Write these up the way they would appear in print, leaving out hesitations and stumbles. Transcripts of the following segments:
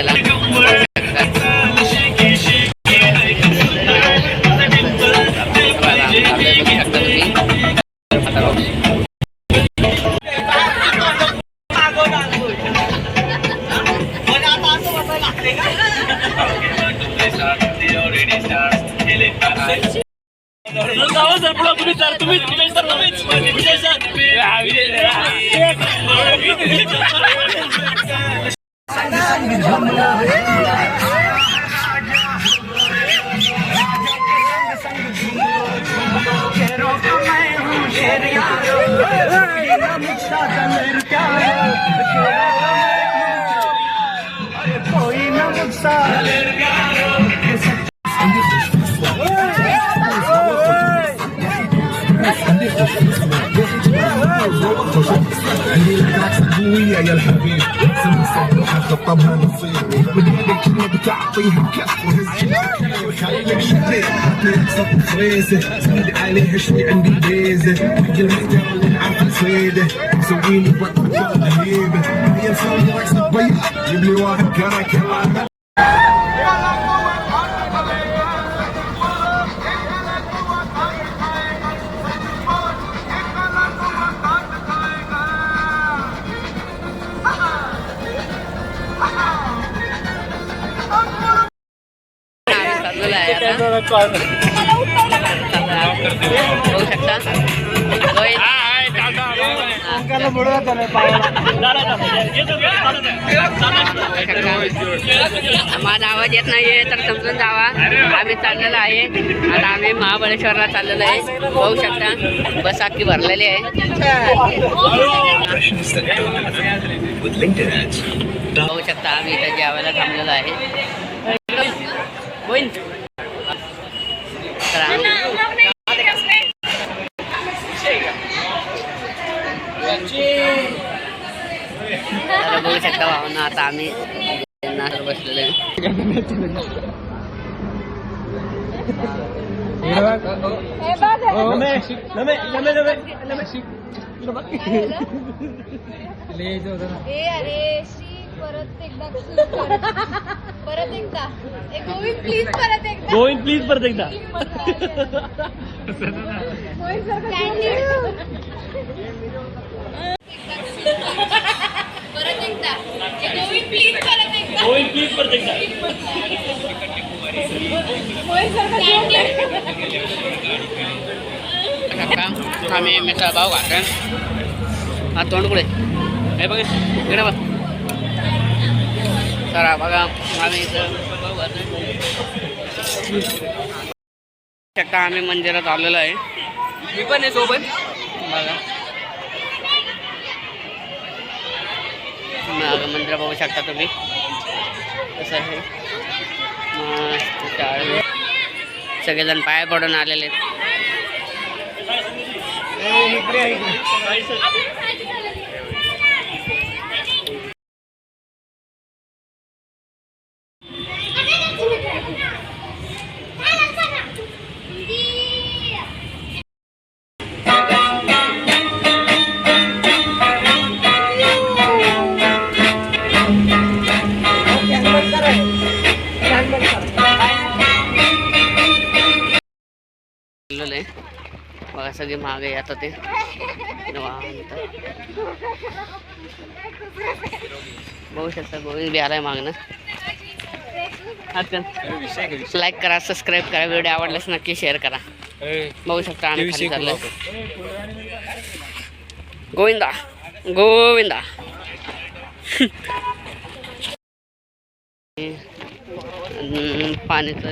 उतरायला. يا الحبيب سمسة خطبها نصيب بدك كلمة بتعطيها كف وخليك شديد صف فريزة زيد عليها شوي عندي بيزة كل محتاج عارف سويدة سويني وقت رهيبة هي صوت رقص بيض جيب لي واحد كمان बघू शकता माझा आवाज येत नाहीये तर समजून जावा. आम्ही चाललेलो आहे. आता आम्ही महाबळेश्वरला चाललेलो आहे. बघू शकता बस अख्खी भरलेली आहे. बघू शकता आम्ही इथं जेवायला थांबलेलो आहे. बघू शकता भावना आता आम्ही बसलेले गोविंद प्लीज परत एकदा आम्ही मिसळ भाव घातला. हा तोंड कुठे हे बघा इकडे बघ चला बघा आम्ही इथं शकता आम्ही मंदिरात आलेलो आहे. मी पण आहे सोबत बघा मंदिर बघू शकता तुम्ही कसं आहे. सगळेजण पाया पडून आलेले आहेत. बघा सगळे मागे आता ते बघू शकता. गोविंद बी आलाय मागणं. लाईक करा सबस्क्राईब करा. व्हिडिओ आवडल्यास नक्की शेअर करा. बघू शकता आम्ही खाली चाललोय. गोविंदा गोविंदा पाण्यात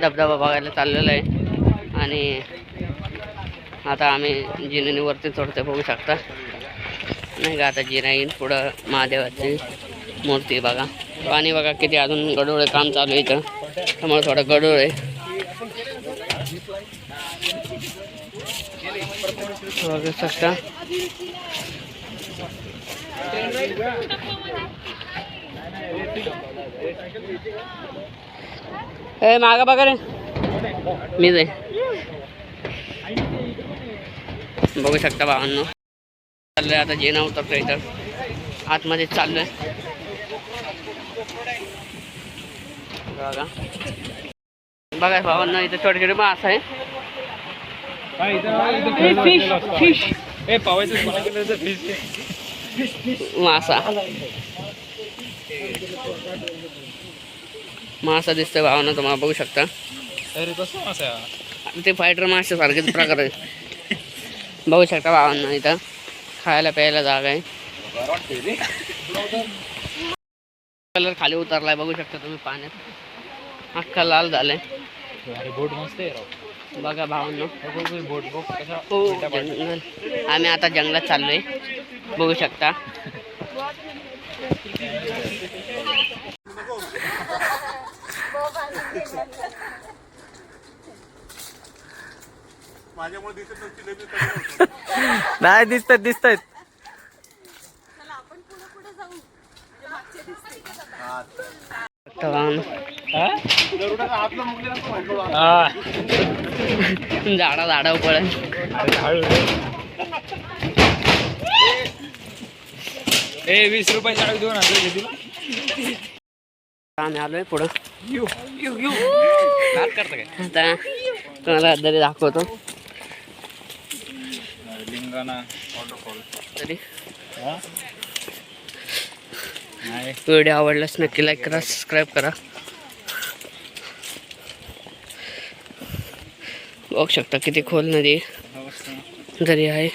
धबधबा बघायला चाललेला आहे. आणि आता आम्ही जिन्यावरती चढतोय बघू शकता नाही का. आता जिना येईन पुढं महादेवाची मूर्ती बघा. पाणी बघा किती अजून गडोळ काम चालू आहे इथं त्यामुळे थोडं गडोळ आहे. बघू शकता ए मागा बघा रे मी जाई बघू शकता भावांनो. चाललंय आता जिना उतरतो इथं. आतमध्ये चाललोय बघा भावांना इथे छोटे छोटे मास आहे मासा मासा दिसतोय भावांना तुम्हाला बघू शकता ते फायटर मासे सारखेच प्रकार आहे बघू शकता भावांना इथं खायला प्यायला जागा आहे कलर खाली उतरलाय बघू शकता तुम्ही पाण्यात अख्खा लाल झालाय बोट मस्त आहे बघा भावांनो बोट हो जंगल आम्ही आता जंगलात चाललोय बघू शकता नाही दिसतात झाडा पळेल ए 20 रुपये चाळी देऊन आम्ही आलोय पुढं करता काय आता तुम्हाला तरी दाखवतो लिंगाणा तरी नाही व्हिडिओ आवडल्यास नक्की लाईक करा सबस्क्राईब करा बघू शकता किती खोल नदी दरी आहे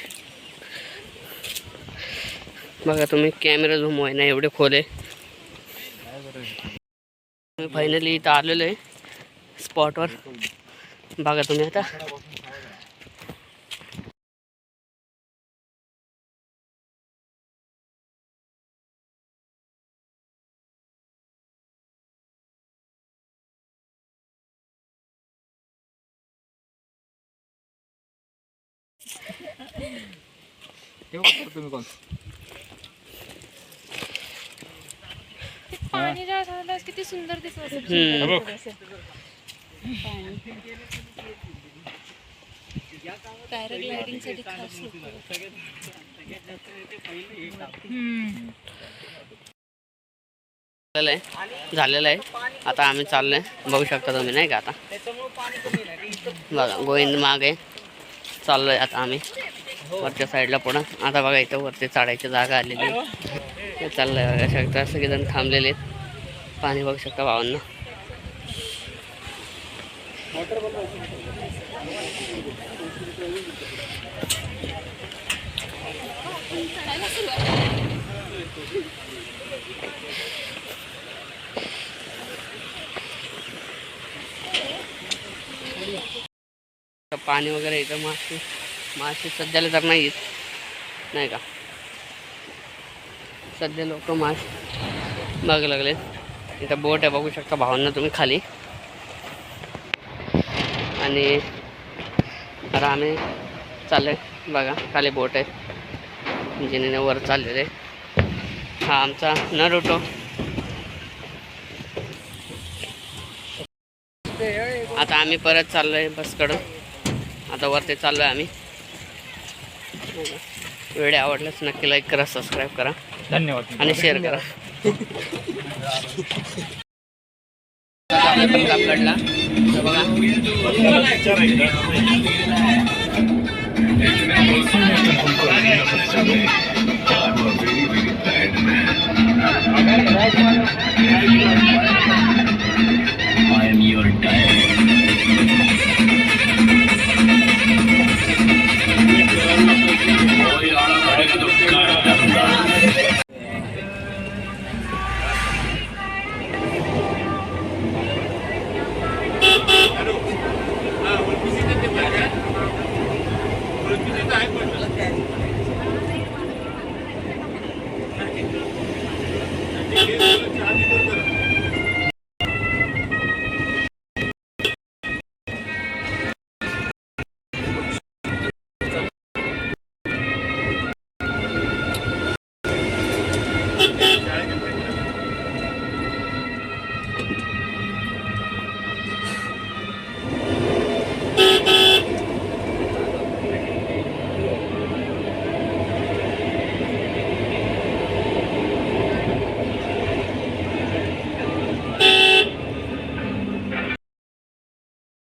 बघा तुम्ही कॅमेरा झूम होय ना एवढे खोल आहे फायनली इथं आलेलो आहे स्पॉटवर बघा तुम्ही आता तुम्ही कोण पाणी झालं किती सुंदर दिसत पॅराग्लायडिंग साठी खास झालेलं आहे आता आम्ही चाललोय बघू शकता तुम्ही नाही का आता बघा गोविंद मागे चाललोय आता आम्ही वरच्या साईडला पुढं आता बघा इथं वरती चढायची जागा आलेली चाललंय बघा शकता सगळेजण थांबलेले आहेत पाणी बघू शकता भावांना पाणी वगैरे इथं मासे सध्याला तर नाही येत नाही का सध्या लोक मासे बघायला लागले इथं बोट आहे बघू शकता भावांना तुम्ही खाली आणि आता आम्ही चाललोय बघा खाली बोट आहे जिने वर चाललेले हा आमचा नरोटो आता आम्ही परत चाललोय बसकडून आता वरती चाललोय आम्ही व्हिडिओ आवडल्यास नक्की लाईक करा सबस्क्राईब करा धन्यवाद आणि शेअर करा कापडला बघा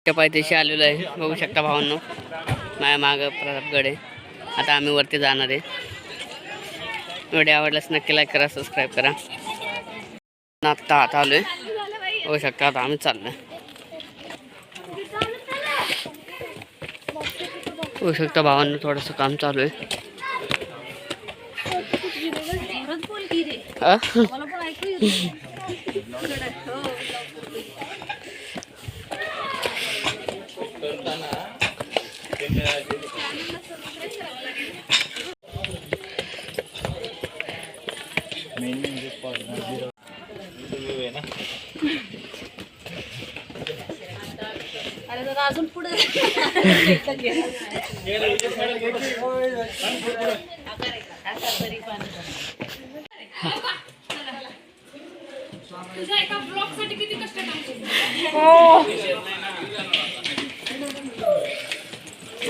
त्या पायथ्याशी आलेलो आहे, बघू शकता भावांनो. माझ्या मागं प्रतापगड आहे. आता आम्ही वरती जाणार आहे. व्हिडिओ आवडल्यास नक्की लाईक करा, सबस्क्राईब करा. आत्ता आता आलो आहे, बघू शकता. आता आम्ही चाललो आहे, बघू शकता भावांनो. थोडंसं काम चालू आहे. अजून पुढे तुझ्या एका ब्लॉग साठी किती कष्ट करायचे.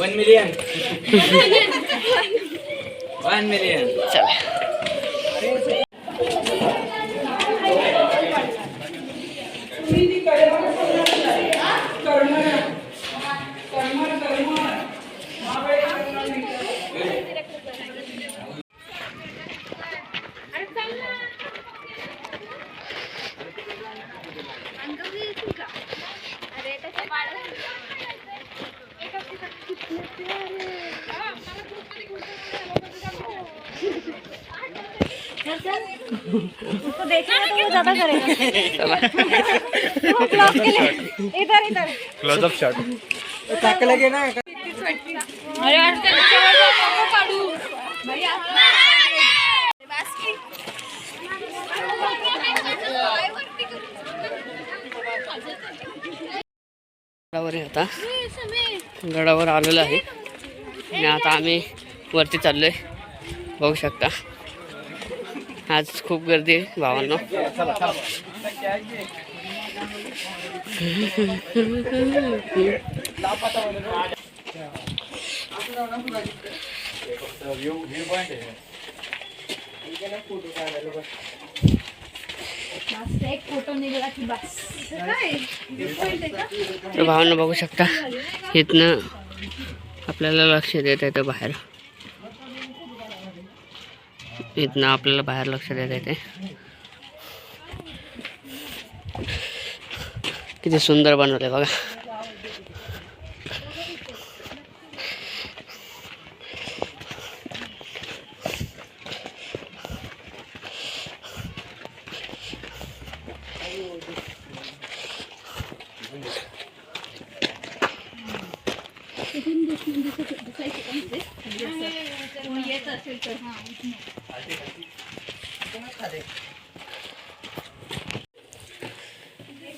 1 million. 1 million. चला. उसको देखना तो वो ज्यादा करेगा. वो ब्लॉक के लिए इधर इधर क्लोज अप शॉट. अरे आज फोटो काढू भैया. गडावर आहे, आता गडावर आलेलो आहे आणि आता आम्ही वरती चाललोय, बघू शकता. आज खूप गर्दी आहे भावांनो. एक फोटो निघाला की बस. तर भावांनो बघू शकता, इथनं आपल्याला लक्ष देता येतं बाहेर. इथनं आपल्याला बाहेर लक्ष देता येते. किती सुंदर बनवलंय बघा.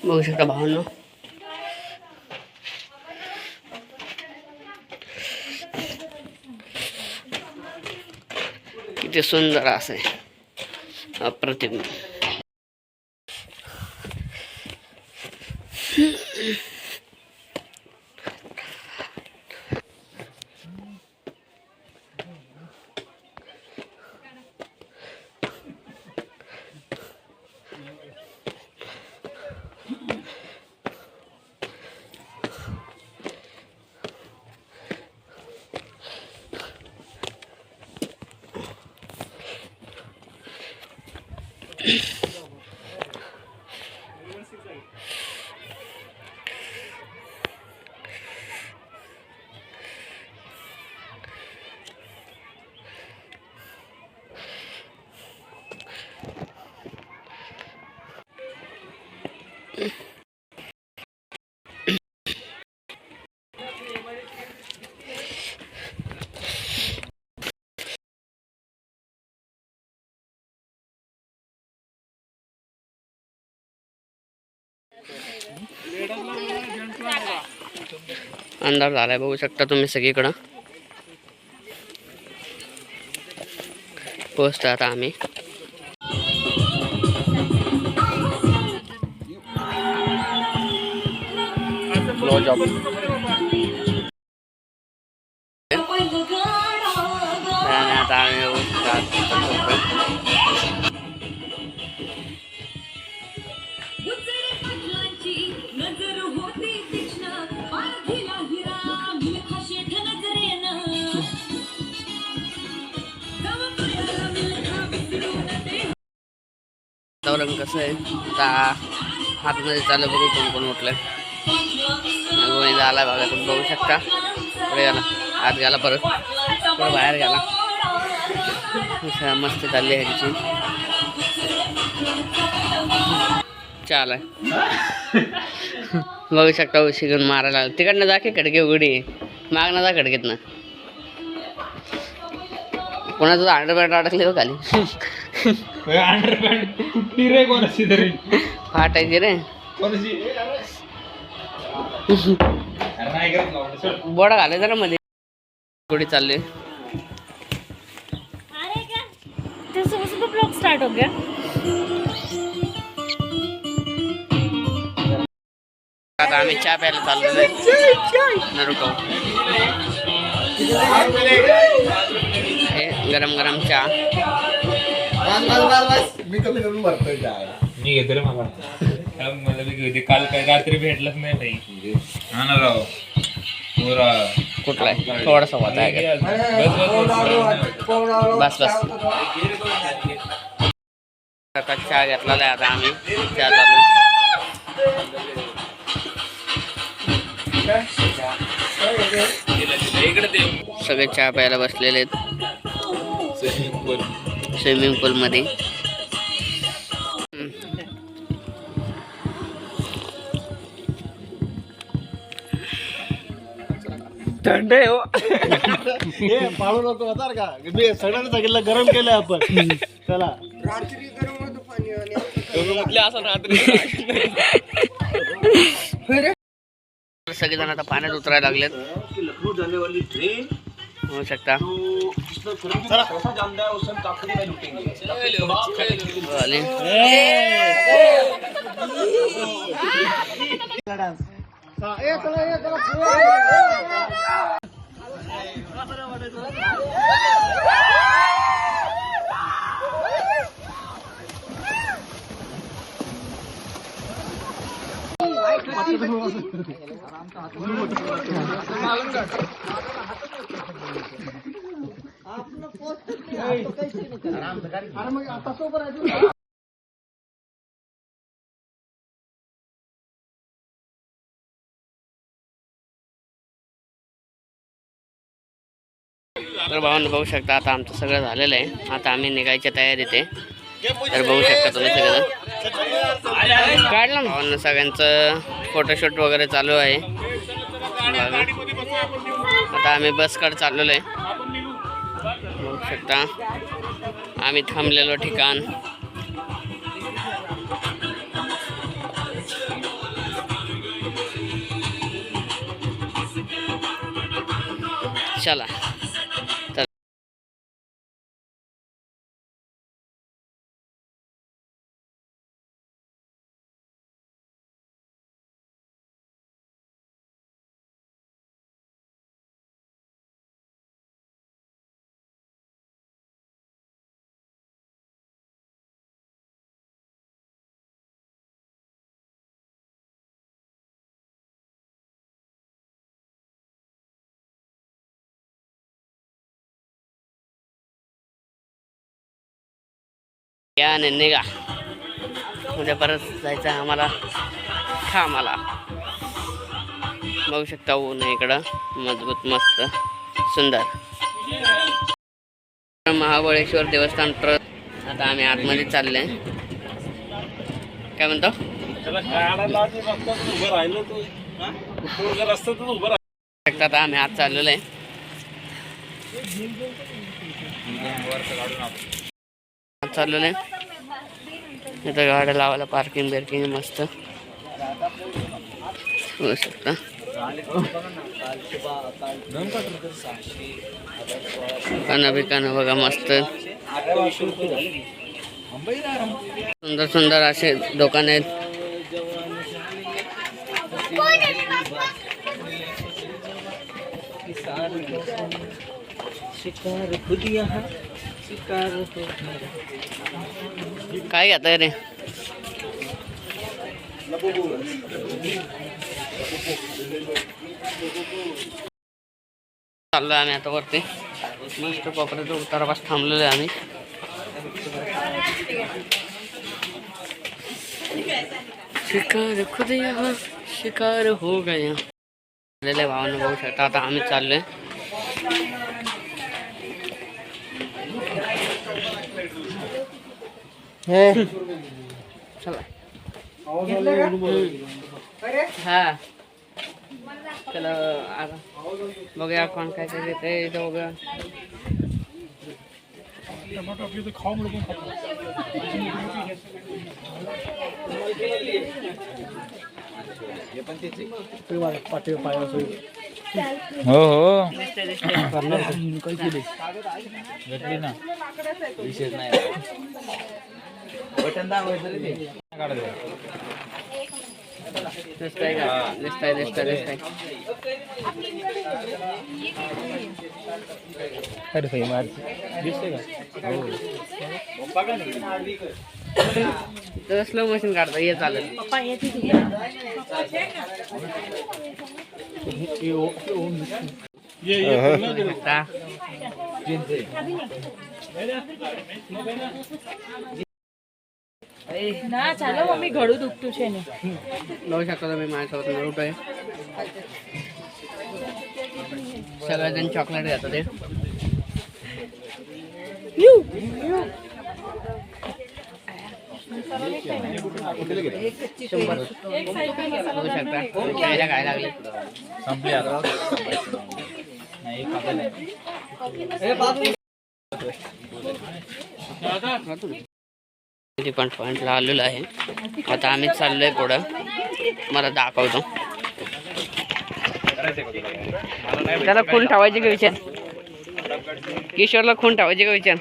बघू शकता भावांनो, किती सुंदर असं आहे, अप्रतिम. अंधार झालाय, बघू शकता तुम्ही सगळीकडं. पोहोचतो आता आम्ही. आता आम्ही असं आहे. आता आतमध्ये चालू बघू कोण कोण उठलंय. गोविंद आला बघा, तुम्ही बघू शकता. पुढे गेला, आत गेला, परत पुढे बाहेर गेला. मस्त चालली आहे ह्याची. चाल बघू शकता, उशी घेऊन मारायला तिकडनं जा की, खडकी उघडी मागणं जा खडकीतनं. कोणाचं अंडरपॅन्ट अडकले हो खाली. रे कोणाची तरी फाटायची रे. बोडा घालायचा ना मध्ये. थोडी चालली. अरे क्या तो सुबह सुबह ब्लॉग स्टार्ट हो गया. आता आम्ही चहा प्यायला चाललेलो आहे. नरुको हे गरम गरम चहा. मी कमी करून भरतोय काय. मी घेतो रे मला मला बी घेऊ दे. काल काय रात्री भेटलंच नाही भाई. हा ना राव पुरा कुठला आहे थोडासा होता आहे. बस बस आता चहा घेतलेला आहे. आता आम्ही चहा चालू. सगळे चहा प्यायला बसलेले आहेत स्विमिंग पूल मध्ये. थंड आहे हो. हे पाळू नको होता का. मी सगळ्यांना सांगितलं गरम केलं आपण. चला सगळेजण आता पाण्यात उतरायला लागलेत. लखनऊ जाने वाली ट्रेन होऊ शकता. आले. तर भावांनो बघू शकता, आता आमचं सगळं झालेलं आहे. आता आम्ही निघायच्या तयारीत आहे. तर बघू शकता तुम्ही सगळं काढलं ना भावांनो. सगळ्यांचं फोटोशूट वगैरे चालू आहे. आता आम्ही बसकडे चाललेलो आहे. बघू शकता आम्ही थांबलेलो ठिकाण. चला या आणि निघा. उद्या परत जायचं आहे आम्हाला कामाला. बघू शकता ऊन आहे इकडं मजबूत मस्त सुंदर. महाबळेश्वर देवस्थान ट्रस्ट. आता आम्ही आतमध्ये चालले. काय म्हणतो आता आम्ही आत चाललेलो आहे. चाललेलं आहे इथं गाड्या लावायला पार्किंग बिर्किंग मस्त होऊ शकता. खाणं बिकाणं बघा मस्त सुंदर सुंदर असे दुकान आहेत. काय घेताय रे. चाललोय आम्ही आता वरती. मस्त कोपऱ्याचा उतारा बस थांबलेलो आहे आम्ही. शिकार खुद यहाँ शिकार हो गया. भावानं बघू शकता आता आम्ही चाललोय. चला हा चला आता बघूया कोण काय काय घेते इथं बघूया. हो हो घेतली ना विशेष नाही दिसतंय का दिसतंय अरे भाई मार दिसते तर स्लो मशीन काढता हे चालेल. ना चालो मम्मी घडू दुखतो छे ने बघू शकता तुम्ही माझ्यासोबत नरूट आहे. सगळेजण चॉकलेट घेतात ते. शंभर बघू शकता खायला काय लागले. संपली आता नाही पण पॉईंटला आलेलो आहे. आता आम्ही चाललोय पुढं. मला दाखवतो. त्याला खून ठेवायचे का विचार. किशोरला खून ठेवायचे का विचार.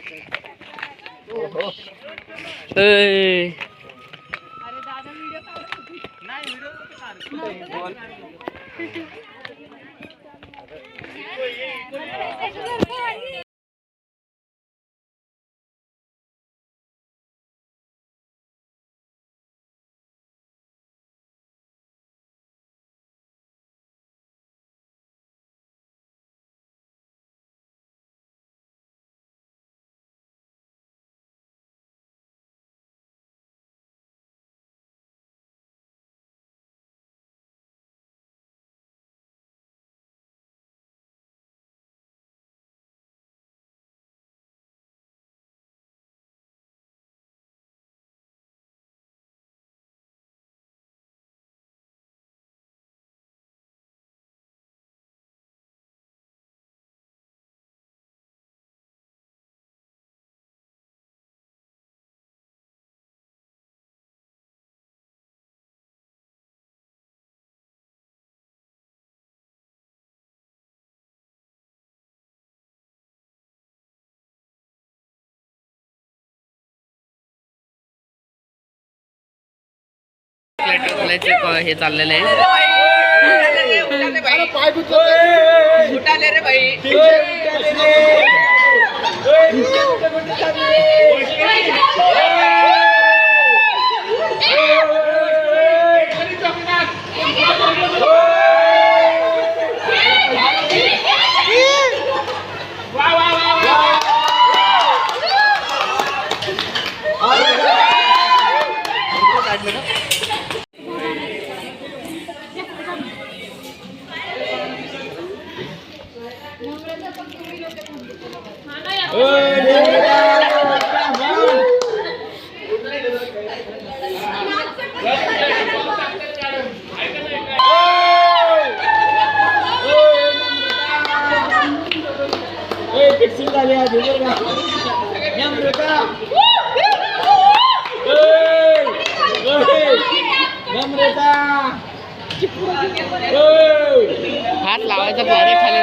हे चाललेलं आहे. हात लावायचा डायरेक्ट खाली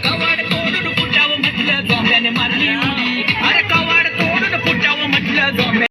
कवाड तोडून फुटावं म्हटलं जोंब्याने मारली उडी. अरे कवाड तोडून फुटावं म्हटलं जोंब्या